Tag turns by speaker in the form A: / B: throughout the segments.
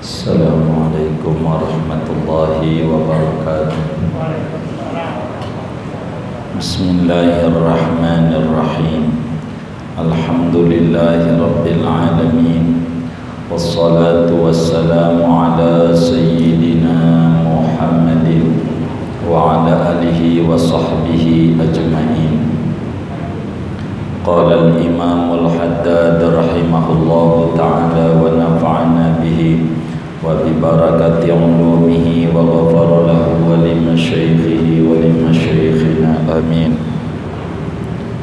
A: Assalamualaikum warahmatullahi wabarakatuh. Bismillahirrahmanirrahim. Alhamdulillahi rabbil alamin. Wassalatu wassalamu ala sayyidina Muhammadin wa ala alihi wa sahbihi ajma'in. Qala al-imam al-haddad rahimahullahu ta'ala wa nafa'ana bihi wa bi barakati ulumihi wa ghafara lahu wa li masyaikhihi wa li masyaikhina amin.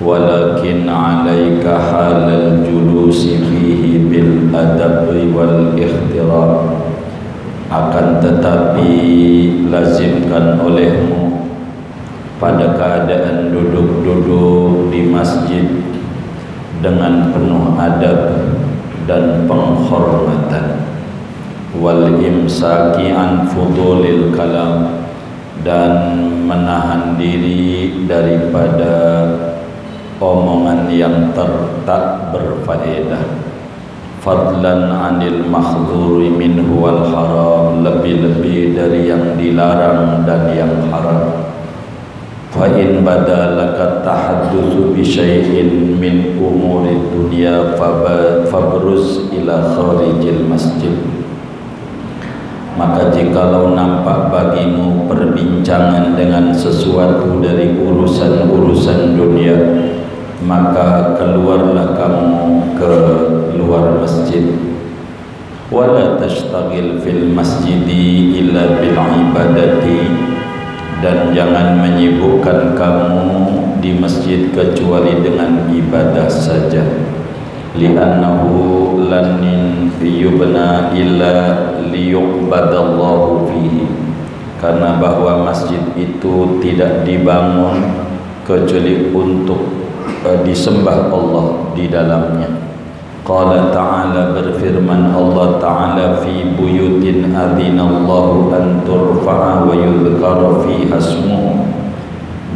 A: Walakin 'alaika halal julusi fihi bil adabi wal ihtiram, akan tetapi lazimkan olehmu pada keadaan duduk-duduk di masjid dengan penuh adab dan penghormatan, wal imsaki an fudulil kalam, dan menahan diri daripada omongan yang tak berfaedah. Fadlan anil mahdzuri minhu wal haram, lebih-lebih dari yang dilarang dan yang haram. Fa in badalaka tahaddutsu bi syai'in min umuri dunya fabruz ila kharijil masjid, maka jikalau nampak bagimu perbincangan dengan sesuatu dari urusan-urusan dunia, maka keluarlah kamu ke luar masjid. Wala tashtagil fil masjidi illa bil ibadati, dan jangan menyibukkan kamu di masjid kecuali dengan ibadah saja. Li'annahu lan yubna illa liyu'badallahu fihi, karena bahwa masjid itu tidak dibangun kecuali untuk disembah Allah di dalamnya. Qala ta'ala, berfirman Allah ta'ala, fi buyutin adzinallahu an turfa'a wa yudhkara fiha ismuhu,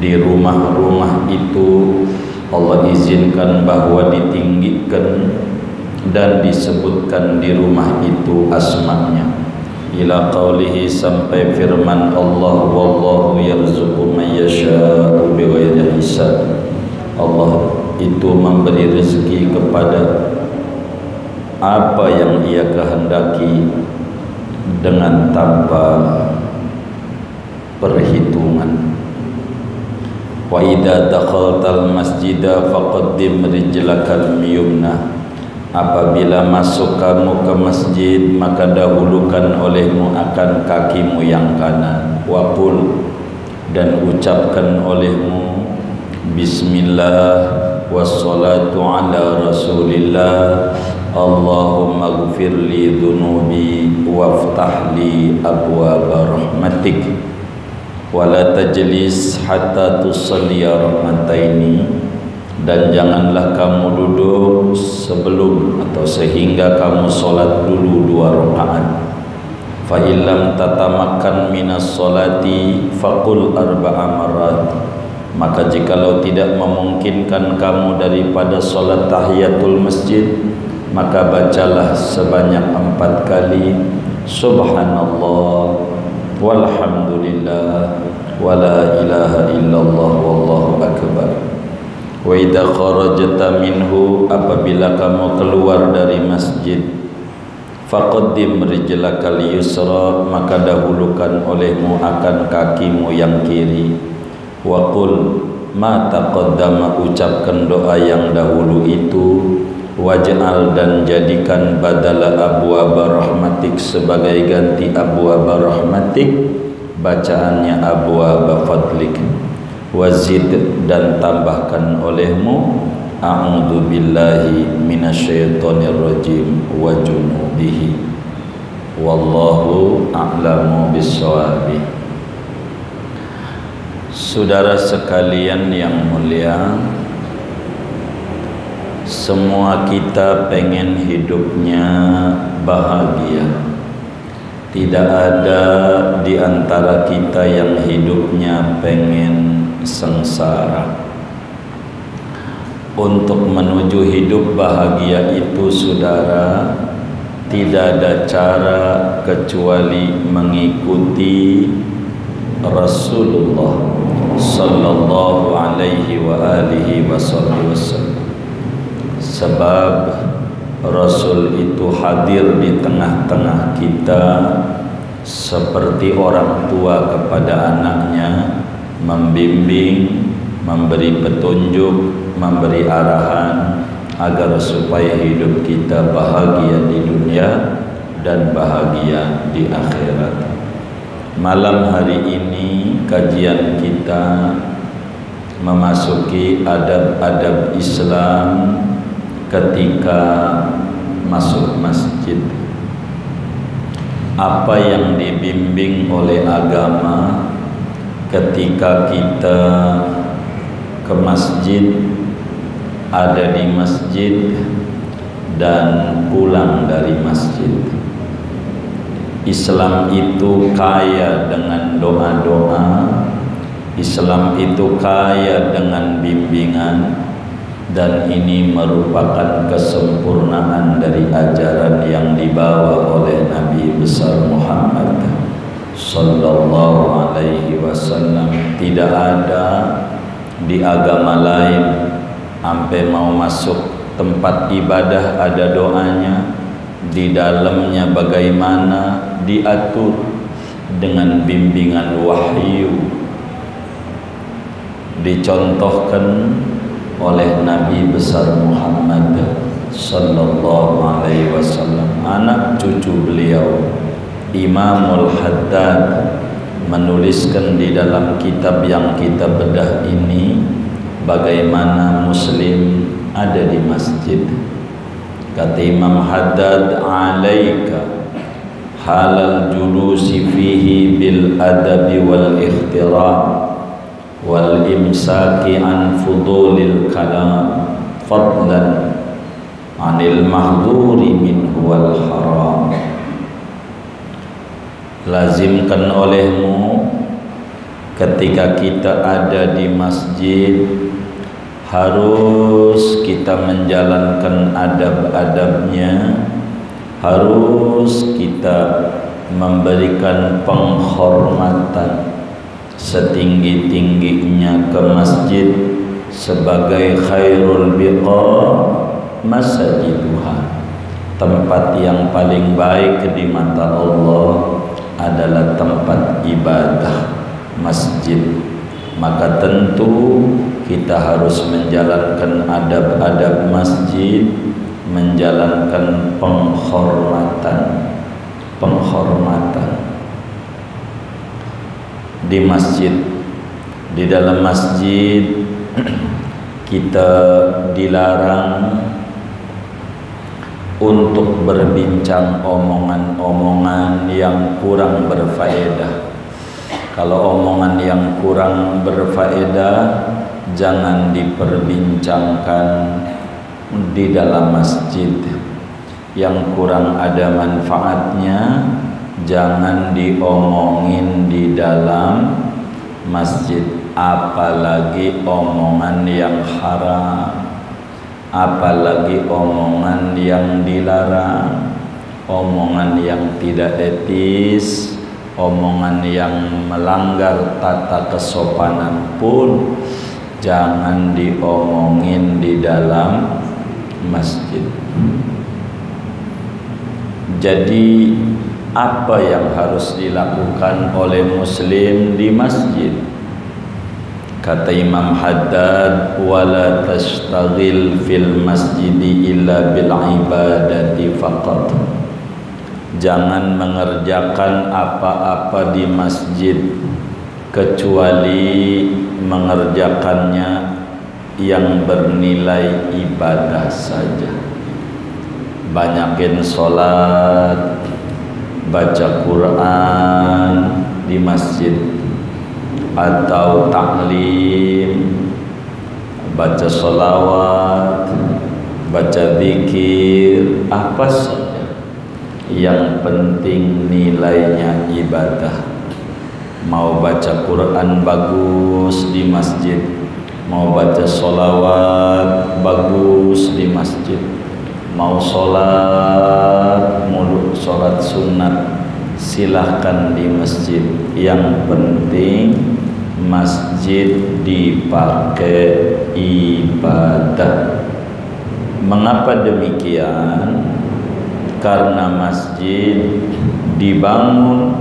A: di rumah-rumah itu Allah izinkan bahwa ditinggikan dan disebutkan di rumah itu asma-Nya. Ila qaulihi, sampai firman Allah, wallahu yarzuqu man yasha'u bighairi hisab, Allah itu memberi rezeki kepada apa yang Ia kehendaki dengan tanpa perhitungan. Wa idza dakhaltal masjida faqaddim rijlakal yumna, apabila masuk kamu ke masjid maka dahulukan olehmu akan kakimu yang kanan. Wa qul, dan ucapkan olehmu bismillah wassalatu ala rasulillah, Allahumma gfirli dhunubi waftah li abwaba rahmatik, wala tajlis hatta tusalliya rak'ataini, dan janganlah kamu duduk sebelum atau sehingga kamu solat dulu 2 rakaat. Fa illam tatamakan minas solati faqul 4 marat, maka jikalau tidak memungkinkan kamu daripada solat tahiyatul masjid, maka bacalah sebanyak 4 kali subhanallah walhamdulillah wala ilaha illallah wallahu akbar. Wa idza kharajta minhu, apabila kamu keluar dari masjid, faqaddim rijlakal yusra, maka dahulukan olehmu akan kakimu yang kiri. Wa qul ma taqaddama, ucapkan doa yang dahulu itu. Waj'al, dan jadikan badala abwaba rahmatik, sebagai ganti abwaba rahmatik bacaannya abwaba fadlik. Wazid, dan tambahkan olehmu a'udzu billahi minasyaitonir rajim wa junubihi. Wallahu a'lamu bisshawabi. Saudara sekalian yang mulia, semua kita pengen hidupnya bahagia. Tidak ada di antara kita yang hidupnya pengen sengsara. Untuk menuju hidup bahagia itu, saudara, tidak ada cara kecuali mengikuti Rasulullah sallallahu alaihi wa alihi wasallam. Sebab Rasul itu hadir di tengah-tengah kita seperti orang tua kepada anaknya, membimbing, memberi petunjuk, memberi arahan agar supaya hidup kita bahagia di dunia dan bahagia di akhirat. Malam hari ini kajian kita memasuki adab-adab Islam ketika masuk masjid. Apa yang dibimbing oleh agama ketika kita ke masjid, ada di masjid dan pulang dari masjid. Islam itu kaya dengan doa-doa, Islam itu kaya dengan bimbingan, dan ini merupakan kesempurnaan dari ajaran yang dibawa oleh Nabi besar Muhammad sallallahu alaihi wasallam. Tidak ada di agama lain sampai mau masuk tempat ibadah ada doanya, di dalamnya bagaimana diatur dengan bimbingan wahyu, dicontohkan oleh Nabi besar Muhammad sallallahu alaihi wasallam. Anak cucu beliau Imamul Haddad menuliskan di dalam kitab yang kita bedah ini bagaimana muslim ada di masjid. Kata Imam Haddad, alaika halal julusi fihi bil adabi wal ikhtiram wal imsaki an fudulil kalam fadlan anil mahduri minhu wal haram. Lazimkan olehmu ketika kita ada di masjid, harus kita menjalankan adab-adabnya, harus kita memberikan penghormatan setinggi-tingginya ke masjid sebagai khairul biqa masajiduha. Tempat yang paling baik di mata Allah adalah tempat ibadah masjid. Maka tentu kita harus menjalankan adab-adab masjid, menjalankan penghormatan di masjid. Di dalam masjid kita dilarang untuk berbincang omongan-omongan yang kurang berfaedah. Kalau omongan yang kurang berfaedah jangan diperbincangkan di dalam masjid. Yang kurang ada manfaatnya jangan diomongin di dalam masjid. Apalagi omongan yang haram, apalagi omongan yang dilarang, omongan yang tidak etis, omongan yang melanggar tata kesopanan pun jangan diomongin di dalam masjid. Jadi apa yang harus dilakukan oleh muslim di masjid? Kata Imam Haddad, wala tashtaghil fil masjidi illa bil ibadati faqat. Jangan mengerjakan apa-apa di masjid kecuali mengerjakannya yang bernilai ibadah saja. Banyakin sholat, baca Quran di masjid, atau taklim, baca sholawat, baca zikir, apa saja yang penting nilainya ibadah. Mau baca Quran bagus di masjid, mau baca sholawat bagus di masjid, mau sholat silahkan di masjid. Yang penting masjid dipakai ibadah. Mengapa demikian? Karena masjid dibangun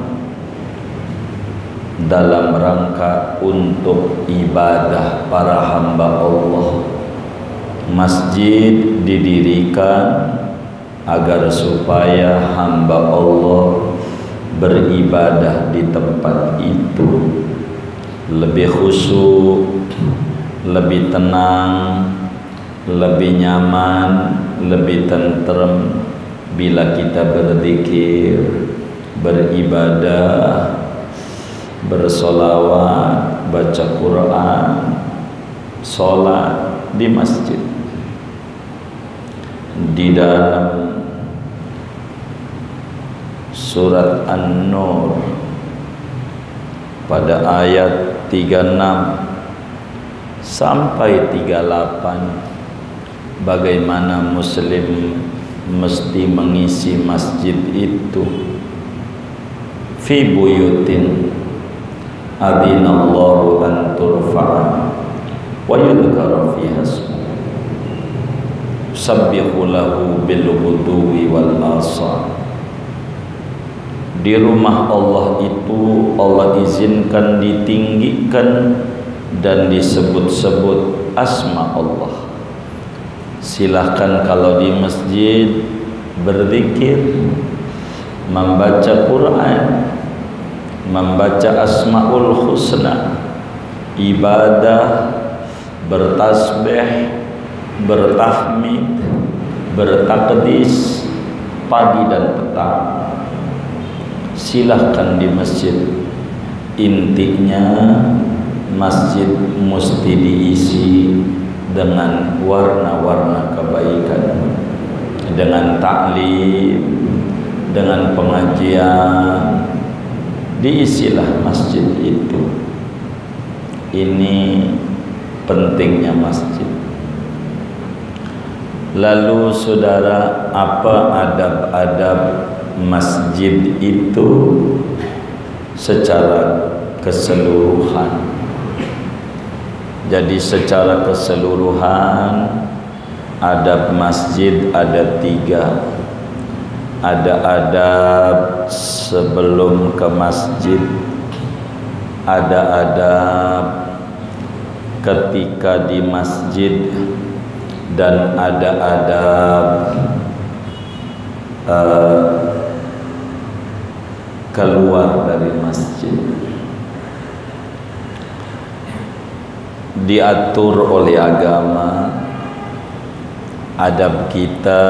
A: dalam rangka untuk ibadah para hamba Allah. Masjid didirikan agar supaya hamba Allah beribadah di tempat itu lebih khusyuk, lebih tenang, lebih nyaman, lebih tentrem bila kita berzikir, beribadah, bersolawat, baca Quran, sholat di masjid. Di dalam surat An-Nur pada ayat 36 sampai 38, bagaimana muslim mesti mengisi masjid itu. Fi buyutin adzinallahu an turfa'a wa yudhkara fiha ismuhu sabbihu lahu bil ghuduwi wal asal. Di rumah Allah itu Allah izinkan ditinggikan dan disebut-sebut asma Allah. Silahkan kalau di masjid berzikir, membaca Quran, membaca Asmaul Husna, ibadah, bertasbih, bertahmid, bertakdis pagi dan petang. Silahkan di masjid. Intinya masjid mesti diisi dengan warna-warna kebaikan, dengan taklim, dengan pengajian. Diisilah masjid itu. Ini pentingnya masjid. Lalu saudara, apa adab-adab masjid itu secara keseluruhan? Jadi secara keseluruhan adab masjid ada 3. Ada adab sebelum ke masjid, ada adab ketika di masjid, dan ada adab keluar dari masjid. Diatur oleh agama adab kita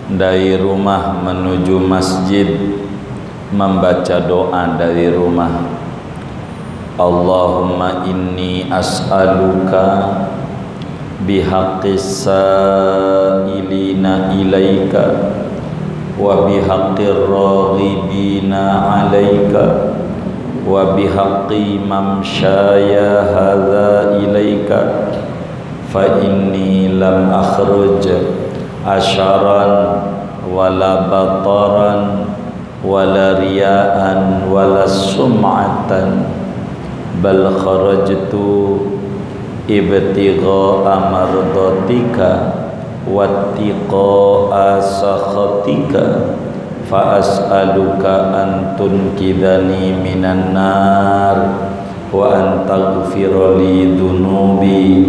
A: dari rumah menuju masjid, membaca doa dari rumah. Allahumma inni as'aluka bihaqqis sa'ilina ilaika wa bihaqqir raghibina alaika wa bihaqqi mamsyaya hadza ilaika fa inni lam akhruj asharan wala bataran wala riyaan wala sum'atan bal kharajtu ibtigha'a mardatika wattiqa'a sakhatika fa as'aluka an tunkidani minan nar wa an taghfira li dhunubi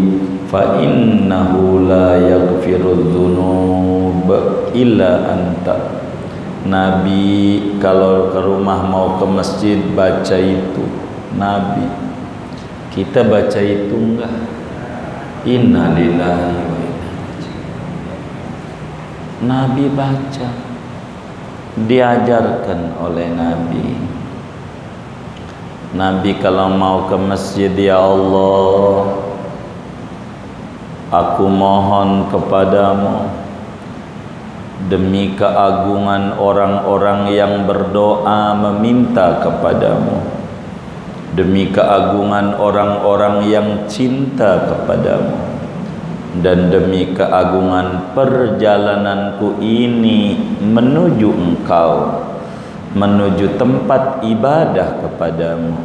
A: fa innahu la yaghfiru dhunub illa anta. Nabi kalau ke rumah mau ke masjid baca itu. Nabi, kita baca itu enggak? Inna lillahi wa inna ilaihi. Nabi baca, diajarkan oleh Nabi. Nabi kalau mau ke masjid, ya Allah, aku mohon kepadamu demi keagungan orang-orang yang berdoa meminta kepadamu, demi keagungan orang-orang yang cinta kepadamu, dan demi keagungan perjalananku ini menuju Engkau, menuju tempat ibadah kepadamu.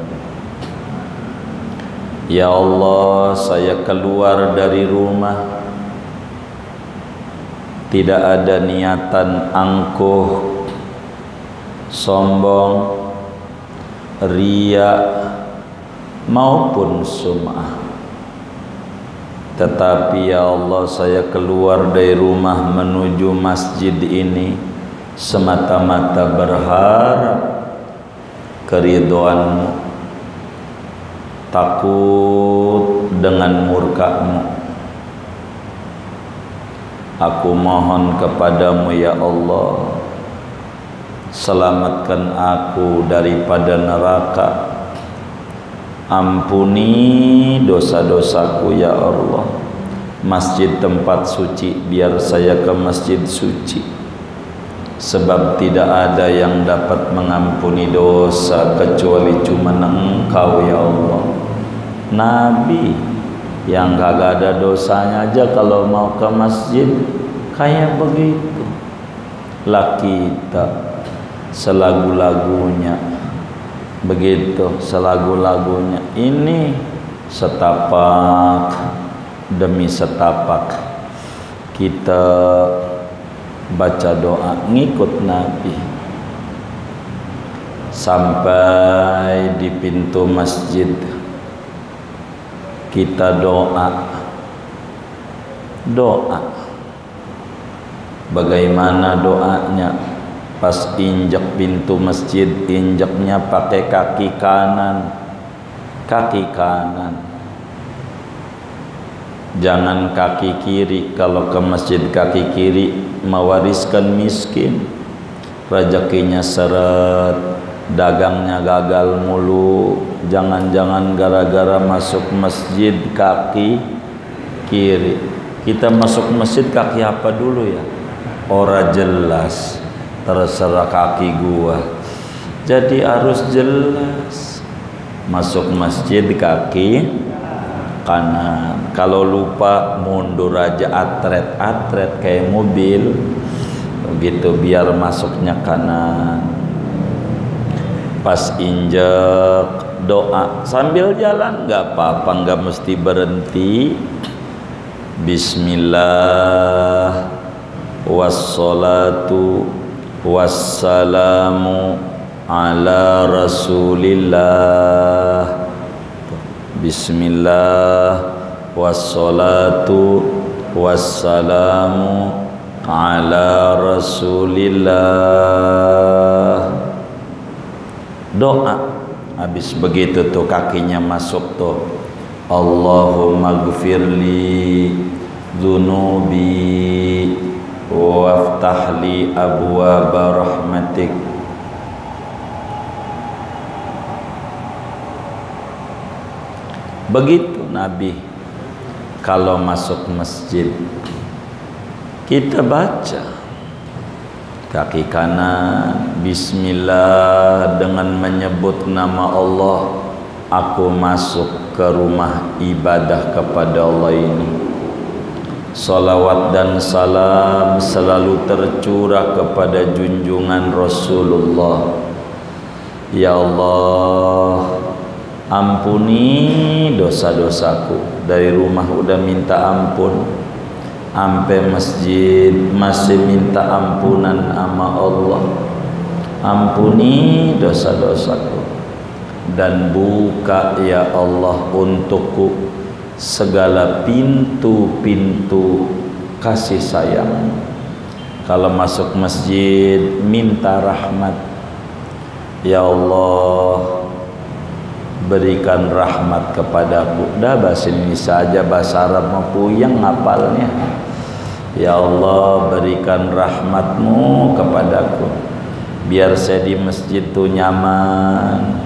A: Ya Allah, saya keluar dari rumah tidak ada niatan angkuh, sombong, riya maupun sum'ah. Tetapi ya Allah, saya keluar dari rumah menuju masjid ini semata-mata berharap keridhaan-Mu, takut dengan murka-Mu. Aku mohon kepadamu ya Allah, selamatkan aku daripada neraka. Ampuni dosa-dosaku ya Allah. Masjid tempat suci, biar saya ke masjid suci. Sebab tidak ada yang dapat mengampuni dosa kecuali cuma Engkau ya Allah. Nabi yang kagak ada dosanya aja kalau mau ke masjid kayak begitu. Lah kita selagu-lagunya begitu, selagu-lagunya ini setapak demi setapak kita baca doa ngikut Nabi. Sampai di pintu masjid kita doa. Bagaimana doanya? Pas injak pintu masjid, injaknya pakai kaki kanan. Jangan kaki kiri. Kalau ke masjid kaki kiri mewariskan miskin, rezekinya seret, dagangnya gagal mulu. Jangan-jangan gara-gara masuk masjid kaki kiri. Kita masuk masjid kaki apa dulu ya? Ora jelas, terserah kaki gua. Jadi harus jelas. Masuk masjid kaki kanan. Kalau lupa mundur aja, atret kayak mobil begitu, biar masuknya kanan. Pas injek doa sambil jalan, nggak apa-apa, nggak mesti berhenti. Bismillah wassalatu wassalamu ala rasulillah. Bismillah wassalatu wassalamu ala rasulillah. Doa. Habis begitu tuh kakinya masuk tuh, Allahumma gfirli dzunubi waftahli abwaaba rahmatik. Begitu Nabi kalau masuk masjid. Kita baca kaki kanan, bismillah, dengan menyebut nama Allah. Aku masuk ke rumah ibadah kepada Allah ini. Salawat dan salam selalu tercurah kepada junjungan Rasulullah. Ya Allah, ampuni dosa-dosaku. Dari rumah udah minta ampun, sampai masjid masih minta ampunan sama Allah. Ampuni dosa-dosaku dan buka ya Allah untukku segala pintu-pintu kasih sayang. Kalau masuk masjid minta rahmat. Ya Allah, berikan rahmat kepadaku. Dah bahasa Indonesia aja, bahasa Arab mau puyeng ngapalnya. Ya Allah, berikan rahmatmu kepadaku, biar saya di masjid tuh nyaman,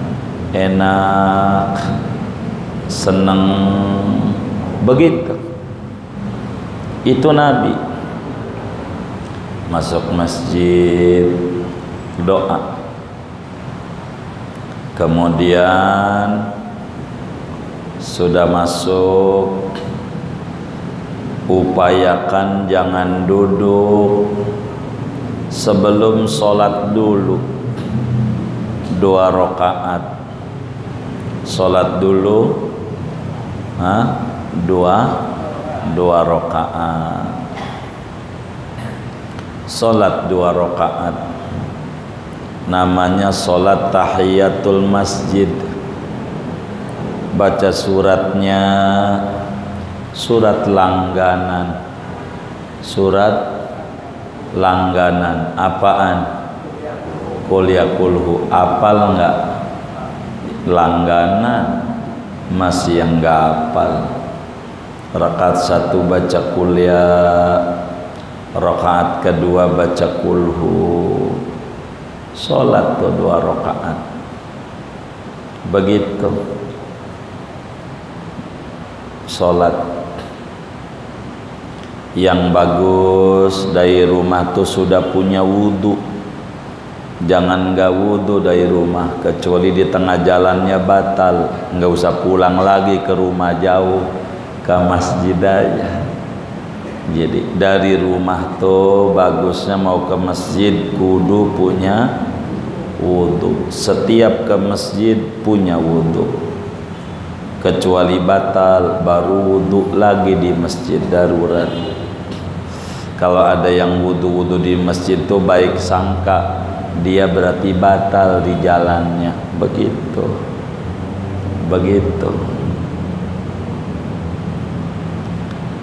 A: enak, seneng. Begitu. Itu Nabi masuk masjid doa. Kemudian sudah masuk, upayakan jangan duduk, sebelum sholat dulu 2 rakaat. Salat dulu dua rakaat. Salat 2 rakaat namanya salat tahiyatul masjid. Baca suratnya surat langganan. Surat langganan apaan? Qul ya kulhu. Apal enggak? Langganan masih yang enggak apal. Rakaat 1 baca qul ya, rakaat kedua baca kulhu. Salat tuh 2 rakaat. Begitu salat. Yang bagus dari rumah tuh sudah punya wudu. Jangan nggak wudu dari rumah, kecuali di tengah jalannya batal. Nggak usah pulang lagi ke rumah jauh, ke masjid aja. Jadi dari rumah tuh bagusnya mau ke masjid kudu punya wudu. Setiap ke masjid punya wudu. Kecuali batal baru wudu lagi di masjid darurat. Kalau ada yang wudu-wudu di masjid tuh baik sangka dia berarti batal di jalannya. Begitu.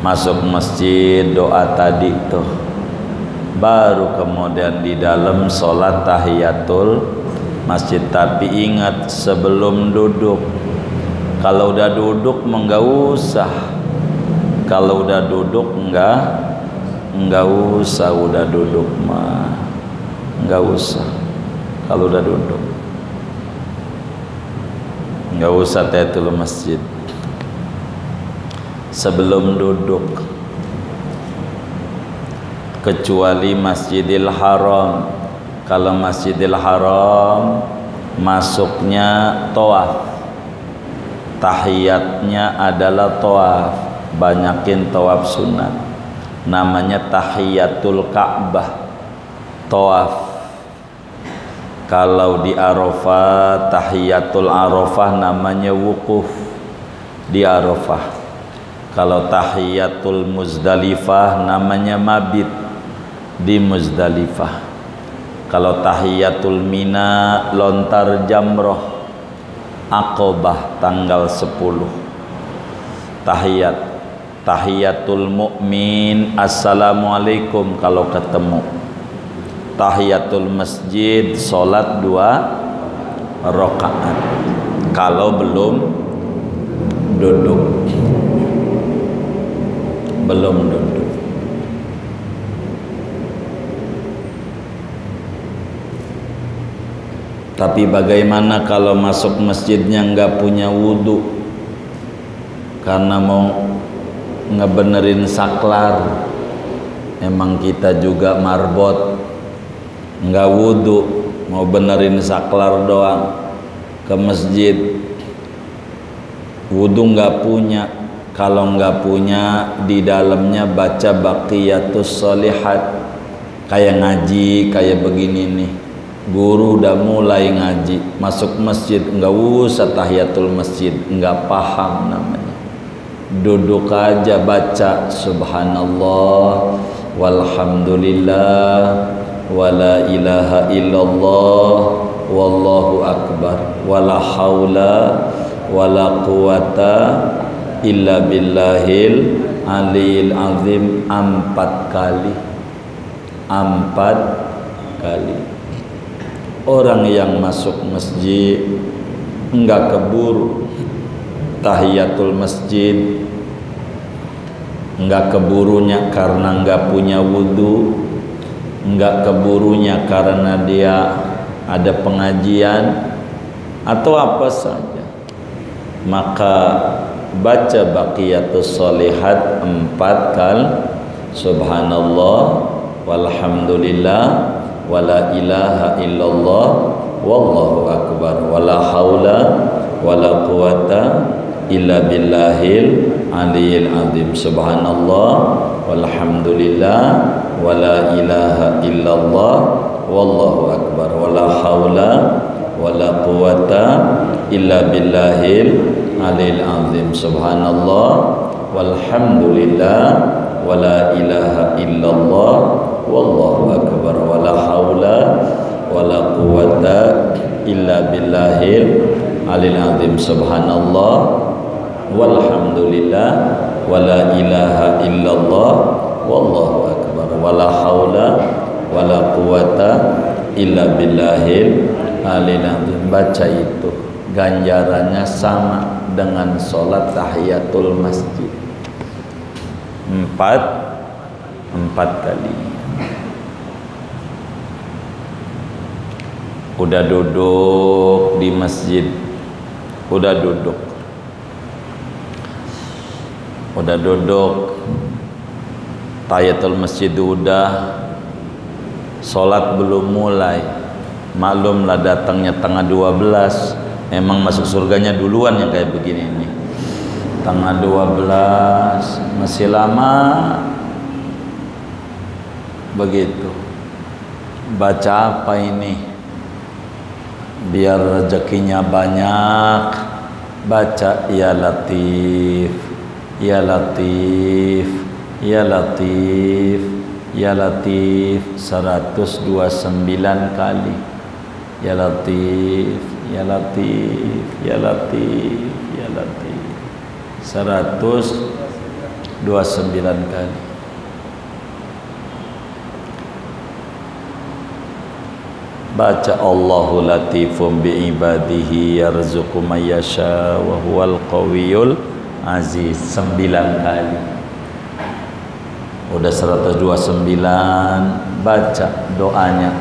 A: Masuk masjid doa tadi tuh, baru kemudian di dalam sholat tahiyatul masjid. Tapi ingat sebelum duduk. Kalau udah duduk enggak usah. Kalau udah duduk enggak usah. Udah duduk mah enggak usah. Kalau udah duduk enggak usah tahiyatul masjid. Sebelum duduk, kecuali Masjidil Haram. Kalau Masjidil Haram masuknya tawaf, tahiyatnya adalah tawaf. Banyakin tawaf sunat, namanya tahiyatul Ka'bah, tawaf. Kalau di Arafah, tahiyatul Arafah namanya wukuf di Arafah. Kalau tahiyatul Muzdalifah namanya mabit di Muzdalifah. Kalau tahiyatul Mina lontar jamroh Aqobah tanggal 10. Tahiyatul mukmin assalamualaikum kalau ketemu. Tahiyatul masjid salat 2 rakaat kalau belum duduk. Tapi bagaimana kalau masuk masjidnya nggak punya wudu karena mau ngebenerin saklar? Emang kita juga marbot, nggak wudu, mau benerin saklar doang ke masjid, wudu nggak punya. Kalau nggak punya, di dalamnya baca baqiyatus sholihat, kayak ngaji kayak begini nih. Guru udah mulai ngaji, masuk masjid nggak usah tahiyatul masjid, nggak paham namanya. Duduk aja baca subhanallah walhamdulillah wala ilaha illallah wallahu akbar wala haula wala quwata illa billahil aliyil azim 4 kali. Orang yang masuk masjid enggak keburu tahiyatul masjid, enggak keburunya karena enggak punya wudu, enggak keburunya karena dia ada pengajian atau apa saja, maka baca baqiyatus sholihat 4 kali, subhanallah walhamdulillah wala ilaha illallah wallahu akbar wala haula wala quwata illa billahil aliyil azim. Subhanallah walhamdulillah wala ilaha illallah wallahu akbar wala haula wala quwata illa billahil alil azim. Subhanallah walhamdulillah wala ilaha illallah wallahu akbar wala haula wala quwata illa billahil alil azim. Subhanallah walhamdulillah wala ilaha illallah wallahu akbar wala haula wala quwata illa billahil alil azim. Baca itu ganjarannya sama dengan sholat tahiyatul masjid empat kali. Udah duduk di masjid, udah duduk tahiyatul masjid udah, sholat belum mulai. Maklumlah datangnya tengah 12, emang masuk surganya duluan yang kayak begini nih. Tengah 12 masih lama begitu. Baca apa ini biar rezekinya banyak? Baca ya Latif, ya Latif, ya Latif, ya Latif 129 kali. Ya Latif, ya Latif, ya Latif, ya Latif 129 kali. Baca Allahu latifum bi ibadihi yarzuqu may yasha wa huwal qawiyul aziz 9 kali. Udah 129, baca doanya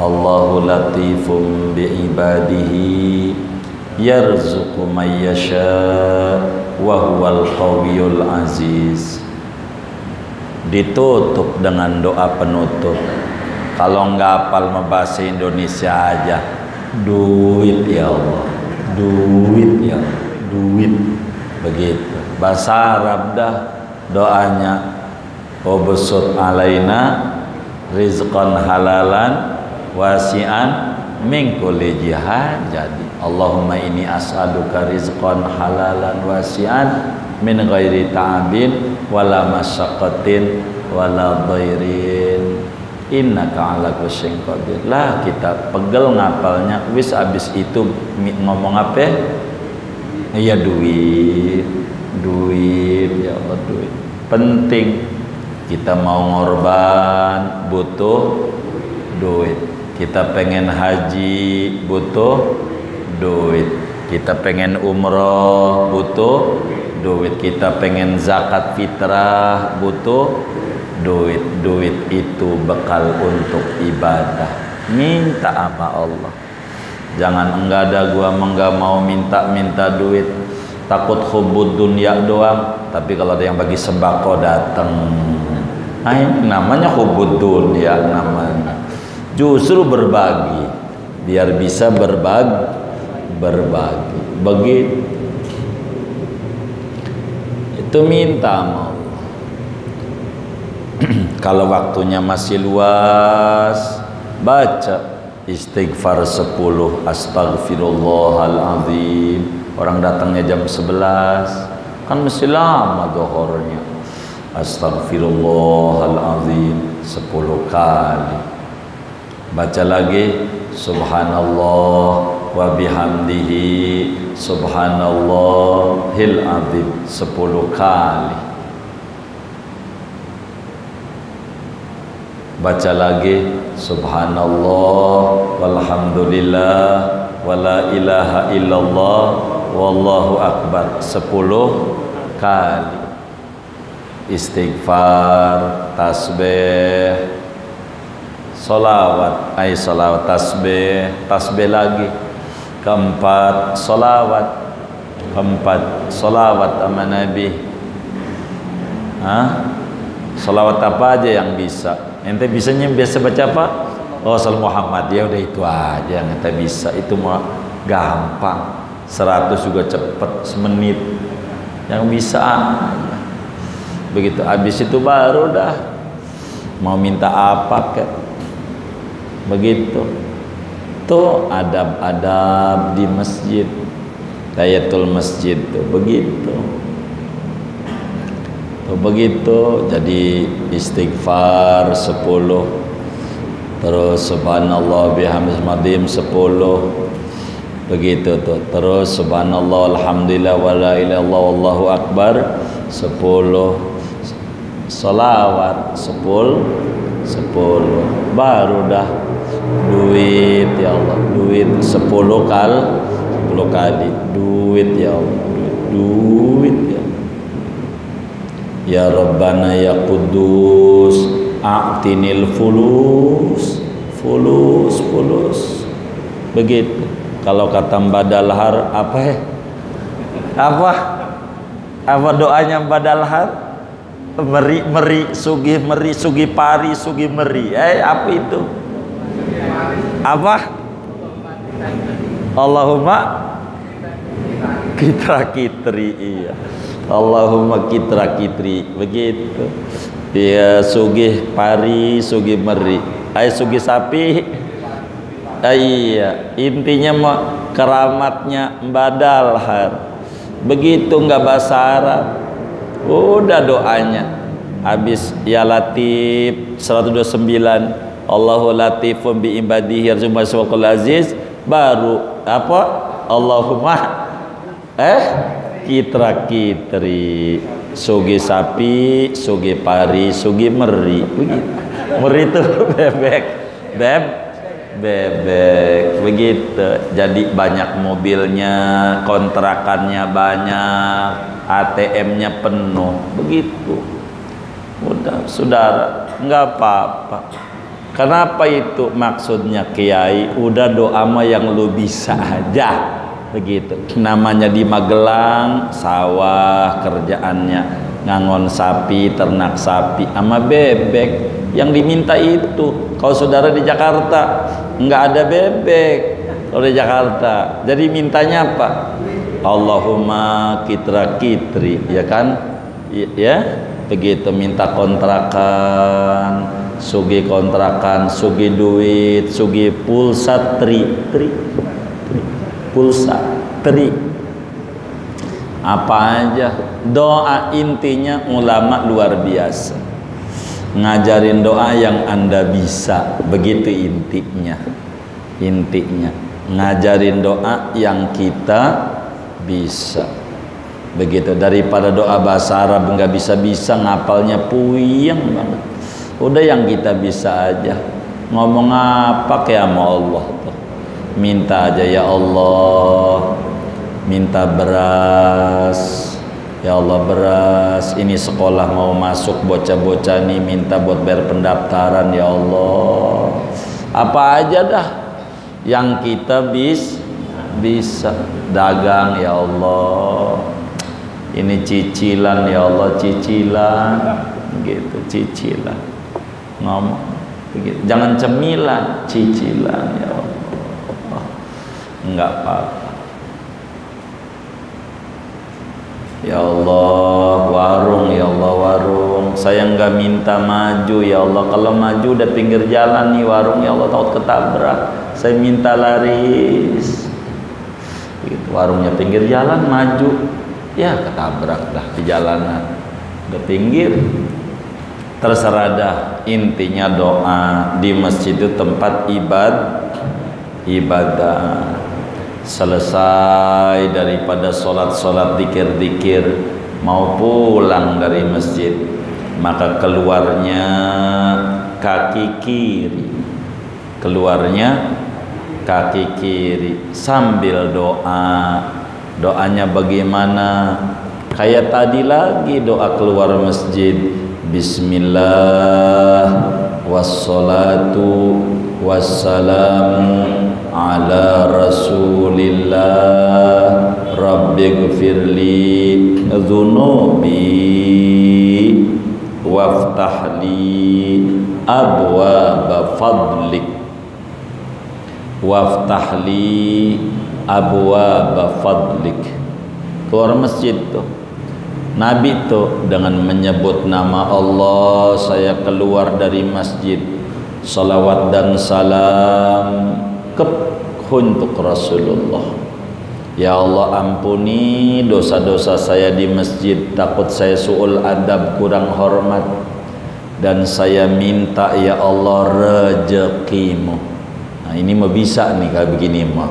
A: Allahu latifum bi ibadihi yarzuqu may yasha wa huwal qawiyul aziz. Ditutup dengan doa penutup. Kalau nggak hafal bahasa Indonesia aja, duit ya Allah, duit ya Allah, duit. Begitu. Bahasa Arab dah doanya, wabsut alaina rizqan halalan wasi'an min kulli jihad. Jadi Allahumma inni as'aluka rizqan halalan wasi'an min ghairi ta'abin wala masyaqqatin wala dhairin innaka ala kulli syai'in qadir. Lah kita pegel ngapalnya, wis abis itu ngomong apa? Ya duit, duit ya Allah, duit penting. Kita mau ngorban butuh duit, kita pengen haji butuh duit, kita pengen umroh butuh duit, kita pengen zakat fitrah butuh duit. Duit itu bekal untuk ibadah. Minta apa Allah? Jangan enggak ada gua enggak mau minta duit, takut hubud dunia doang. Tapi kalau ada yang bagi sembako datang, nah ini namanya hubud dunia namanya. Justru berbagi biar bisa berbagi. Begitu itu minta sama Allah. Kalau waktunya masih luas, baca istighfar 10, astaghfirullahaladzim. Orang datangnya jam 11, kan masih lama zuhurnya. Astaghfirullahaladzim 10 kali. Baca lagi subhanallah wa bihamdihi subhanallahil azim 10 kali. Baca lagi subhanallah walhamdulillah wala ilaha illallah wallahu akbar 10 kali. Istighfar, tasbih, solawat, solawat, tasbih lagi. Keempat solawat, sama Nabi. Solawat apa aja yang bisa? Ente bisanya biasa baca apa? Oh, Sal Muhammad, ya udah itu aja yang ente bisa. Itu mah gampang. 100 juga cepet, semenit. Yang bisa aja. Begitu habis itu baru dah mau minta apa kek. Begitu. Tuh adab-adab di masjid, tahiyatul masjid tuh begitu. Tuh begitu, jadi istighfar 10, terus subhanallah bihamdihi 10, begitu tuh. Terus subhanallah alhamdulillah wala ilaha illallah wallahu akbar 10, salawat 10, baru dah duit ya Allah, duit 10 kali duit ya Allah, duit ya Allah. Ya Rabbana ya Qudus a'tinil fulus begitu. Kalau kata Mbak Dalhar apa doanya Mbak Dalhar? Meri sugi pari sugi meri. Apa itu? Apa? Allahumma kitra kitri. Iya, Allahumma kitra kitri, begitu ya. Sugih pari sugih meri, sugih sapi. Iya, intinya mah keramatnya Mbak Dalhar begitu, nggak bahasa Arab. Udah doanya habis ya Latif 129, Allahu latifun bi ibadihi yarzuqu maswaqul aziz, baru apa? Allahumma kitra kitri, sugi sapi, sugi pari, sugi meri, begitu. Meri itu bebek, begitu. Jadi banyak mobilnya, kontrakannya banyak, ATM-nya penuh, begitu. Udah saudara, nggak apa-apa. Kenapa itu maksudnya Kiai? Udah doa mah yang lu bisa aja, begitu. Namanya di Magelang sawah, kerjaannya ngangon sapi, ternak sapi sama bebek. Yang diminta itu. Kalau saudara di Jakarta nggak ada bebek kalau di Jakarta, jadi mintanya apa? Allahumma kitra kitri, ya kan? Ya begitu, minta kontrakan, sugi kontrakan, sugi duit, sugi pulsa pulsa tri, apa aja doa. Intinya ulama luar biasa ngajarin doa yang Anda bisa, begitu intinya ngajarin doa yang kita bisa, begitu. Daripada doa bahasa Arab nggak bisa ngapalnya puyeng banget. Udah yang kita bisa aja, ngomong apa kayak sama Allah tuh, minta aja, ya Allah minta beras, ya Allah beras, ini sekolah mau masuk bocah-bocah nih, minta buat bayar pendaftaran, ya Allah. Apa aja dah yang kita bisa. Dagang, ya Allah ini cicilan, ya Allah cicilan, gitu, cicilan. Ngomong begitu, jangan cemilan, cicilan, ya Allah. Enggak apa-apa. Ya Allah warung, ya Allah warung, saya nggak minta maju, ya Allah. Kalau maju udah pinggir jalan nih warung, ya Allah takut ketabrak, saya minta laris. Gitu, warungnya pinggir jalan, maju ya ketabrak dah di jalanan, udah pinggir. Terserah dah, intinya doa. Di masjid itu tempat ibadah. Selesai daripada sholat dikir-dikir, mau pulang dari masjid, maka keluarnya kaki kiri, sambil doa. Doanya bagaimana? Kayak tadi lagi doa keluar masjid, bismillah wassalatu wassalamu ala rasulillah rabbighfirli dzunubi waftahli abwaaba fadlik keluar masjid tuh Nabi tuh dengan menyebut nama Allah, saya keluar dari masjid, salawat dan salam untuk Rasulullah. Ya Allah, ampuni dosa-dosa saya di masjid, takut saya su'ul adab, kurang hormat, dan saya minta ya Allah rezekimu. Nah ini mah bisa nih kayak begini mah.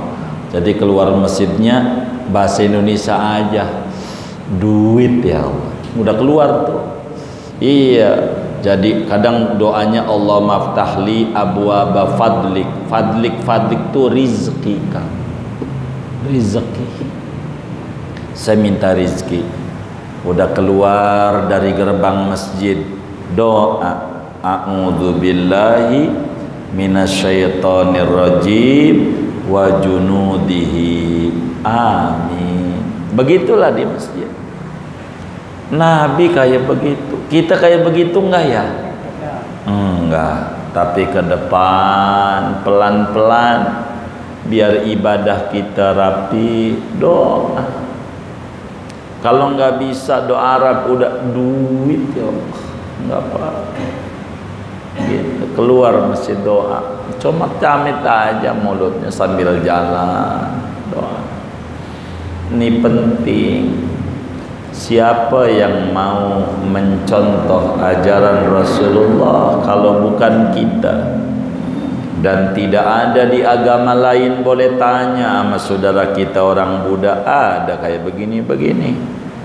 A: Jadi keluar masjidnya bahasa Indonesia aja, duit ya Allah, udah keluar tuh. Iya, jadi kadang doanya Allah maftahli abwaba fadlik. Fadlik tuh rizki kan, rizki. Saya minta rizki, udah keluar dari gerbang masjid, doa a'udzubillahi minasyaitonir rajim wa junudihi, amin. Begitulah di masjid. Nabi kayak begitu. Kita kayak begitu enggak ya? Enggak. Tapi ke depan pelan-pelan biar ibadah kita rapi, doa. Kalau enggak bisa doa Arab, udah duit ya Allah, enggak apa-apa. Gitu. Keluar masjid doa, cuma camit aja mulutnya sambil jalan doa. Ini penting. Siapa yang mau mencontoh ajaran Rasulullah kalau bukan kita? Dan tidak ada di agama lain. Boleh tanya sama saudara kita orang Buddha, ada kayak begini-begini.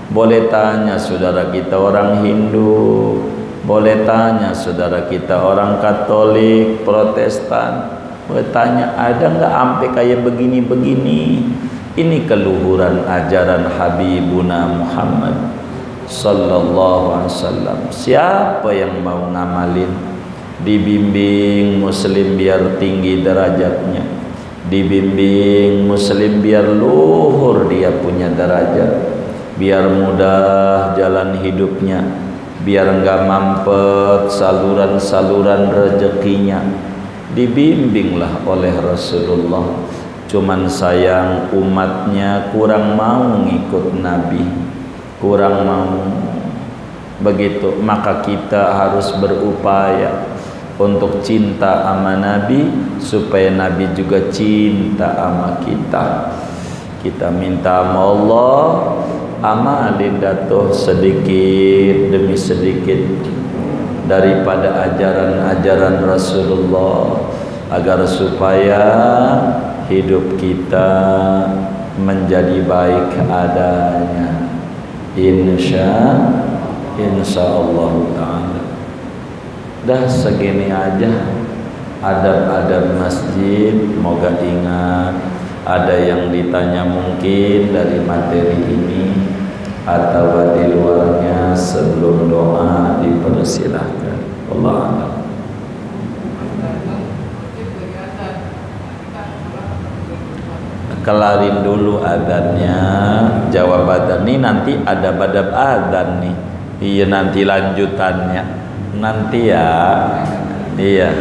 A: Boleh tanya saudara kita orang Hindu, boleh tanya saudara kita orang Katolik, Protestan, boleh tanya ada nggak sampai kayak begini-begini. Ini keluhuran ajaran Habibuna Muhammad sallallahu alaihi wasallam. Siapa yang mau ngamalin, dibimbing muslim biar tinggi derajatnya, dibimbing muslim biar luhur dia punya derajat, biar mudah jalan hidupnya, biar enggak mampet saluran-saluran rezekinya, dibimbinglah oleh Rasulullah. Cuman sayang umatnya kurang mau ngikut Nabi, kurang mau. Begitu, maka kita harus berupaya untuk cinta sama Nabi supaya Nabi juga cinta sama kita. Kita minta sama Allah, amalin datuh sedikit demi sedikit daripada ajaran-ajaran Rasulullah, agar supaya hidup kita menjadi baik adanya. Insya Allah ta'ala. Dah segini aja adab-adab masjid. Moga ingat, ada yang ditanya mungkin dari materi ini atau di luarnya, sebelum doa dipersilahkan. Allah a'lam. Kelarin dulu adanya, jawab adzan nih, nanti ada badab adzan nih. Iya, nanti lanjutannya nanti ya. Iya.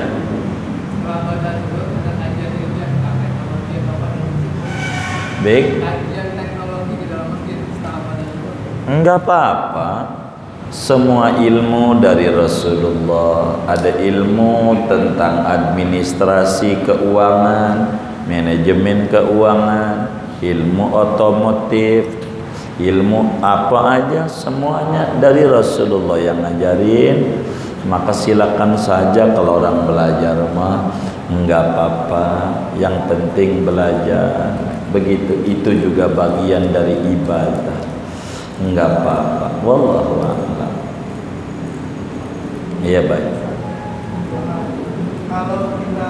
A: Baik. Enggak apa-apa. Semua ilmu dari Rasulullah. Ada ilmu tentang administrasi keuangan, manajemen keuangan, ilmu otomotif, ilmu apa aja, semuanya dari Rasulullah yang ngajarin. Maka silakan saja kalau orang belajar mah enggak apa-apa, yang penting belajar. Begitu, itu juga bagian dari ibadah, enggak apa-apa. Wallahu a'lam. Iya baik.
B: Kalau kita